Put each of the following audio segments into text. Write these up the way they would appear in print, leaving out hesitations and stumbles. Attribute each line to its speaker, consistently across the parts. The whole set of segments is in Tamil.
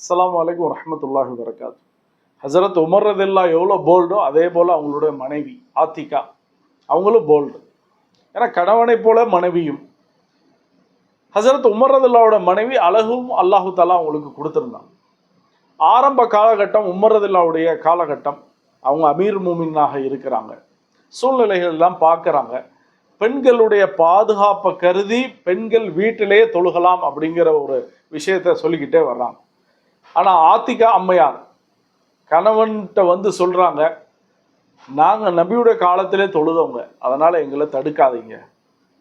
Speaker 1: அஸ்ஸலாமு அலைக்கும் வரஹ்மத்துல்லாஹி வபரகாத்து. ஹஸரத் உமர் ரலியல்லாஹு எவ்வளோ போல்டோ அதே போல் அவங்களுடைய மனைவி ஆத்திகா அவங்களும் போல்டு. ஏன்னா கணவனை போல மனைவியும். ஹஸரத் உமர் ரலியல்லாஹுவோட மனைவி அழகும் அல்லாஹு தஆலா அவங்களுக்கு கொடுத்துருந்தாங்க. ஆரம்ப காலகட்டம் உமர் ரலியல்லாஹுடைய காலகட்டம். அவங்க அமீர் மூமினாக இருக்கிறாங்க. சூழ்நிலைகள் எல்லாம் பார்க்குறாங்க. பெண்களுடைய பாதுகாப்பை கருதி பெண்கள் வீட்டிலேயே தொழுகலாம் அப்படிங்கிற ஒரு விஷயத்த சொல்லிக்கிட்டே வர்றாங்க. ஆனால் ஆத்திகா அம்மையார் கணவன்கிட்ட வந்து சொல்கிறாங்க, நாங்கள் நபியுடைய காலத்திலே தொழுதவங்க, அதனால் எங்களை தடுக்காதீங்க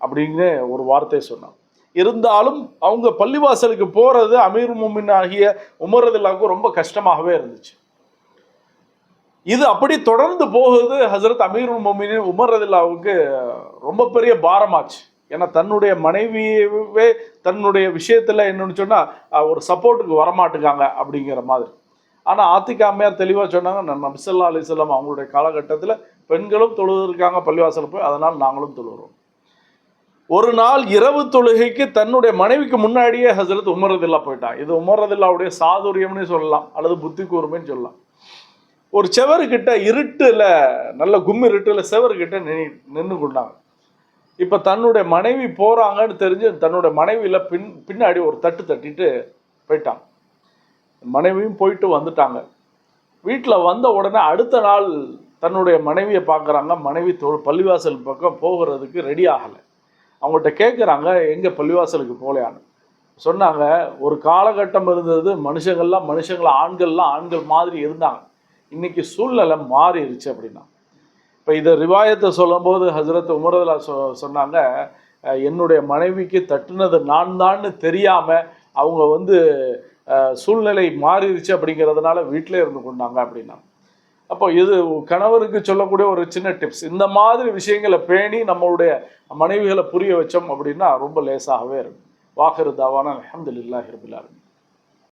Speaker 1: அப்படின்னு ஒரு வார்த்தையை சொன்னாங்க. இருந்தாலும் அவங்க பள்ளிவாசலுக்கு போகிறது அமீர் மூமின் ஆகிய உமர் ரலியல்லாஹுக்கு ரொம்ப கஷ்டமாகவே இருந்துச்சு. இது அப்படி தொடர்ந்து போகுது. ஹஸரத் அமீருல் மோமினின் உமர் ரலியல்லாஹுவுக்கு ரொம்ப பெரிய பாரமாச்சு. ஏன்னா தன்னுடைய மனைவியவே தன்னுடைய விஷயத்தில் என்னன்னு சொன்னால் ஒரு சப்போர்ட்டுக்கு வரமாட்டுக்காங்க அப்படிங்கிற மாதிரி. ஆனால் ஆத்திகா அம்மையார் தெளிவாக சொன்னாங்க, நபி ஸல்லல்லாஹு அலைஹி வஸல்லம் அவங்களுடைய காலகட்டத்தில் பெண்களும் தொழுதுருக்காங்க பள்ளிவாசல் போய், அதனால் நாங்களும் தொழுகிறோம். ஒரு நாள் இரவு தொழுகைக்கு தன்னுடைய மனைவிக்கு முன்னாடியே ஹஸரத் உமர் ரலியல்லாஹு போயிட்டாங்க. இது உமர் ரலியல்லாஹுடைய சாதுரியம்னு சொல்லலாம், அல்லது புத்தி கூர்மைன்னு சொல்லலாம். ஒரு செவருக்கிட்ட இருட்டில், நல்ல கும்மி இருட்டில் செவருக்கிட்ட நின்று கொண்டாங்க. இப்போ தன்னுடைய மனைவி போகிறாங்கன்னு தெரிஞ்சு தன்னுடைய மனைவியில் பின்னாடி ஒரு தட்டு தட்டிட்டு போயிட்டாங்க. மனைவியும் போயிட்டு வந்துட்டாங்க. வீட்டில் வந்த உடனே அடுத்த நாள் தன்னுடைய மனைவியை பார்க்குறாங்க. மனைவி பள்ளிவாசல் பக்கம் போகிறதுக்கு ரெடி ஆகலை. அவங்கள்ட்ட கேட்குறாங்க, எங்கே பள்ளிவாசலுக்கு போகலையான்னு. சொன்னாங்க, ஒரு காலகட்டம் இருந்தது, மனுஷங்கள்லாம் ஆண்கள்லாம் ஆண்கள் மாதிரி இருந்தாங்க, இன்னைக்கு சூழ்நிலை மாறிடுச்சு அப்படின்னா. இப்போ இதை ரிவாயத்தை சொல்லும்போது ஹஸரத் உமர் ரலியல்லாஹு சொன்னாங்க, என்னுடைய மனைவிக்கு தட்டுனது நான் தான்னு தெரியாமல் அவங்க வந்து சூழ்நிலை மாறிடுச்சு அப்படிங்கிறதுனால வீட்டிலே இருந்து கொண்டாங்க அப்படின்னா. அப்போ இது கணவருக்கு சொல்லக்கூடிய ஒரு சின்ன டிப்ஸ். இந்த மாதிரி விஷயங்களை பேணி நம்மளுடைய மனைவிகளை புரிய வச்சோம் அப்படின்னா ரொம்ப லேசாகவே இருக்கும். வாஹிரு தாவானா அல்ஹம்துலில்லாஹி ரப்பில் ஆலமீன்.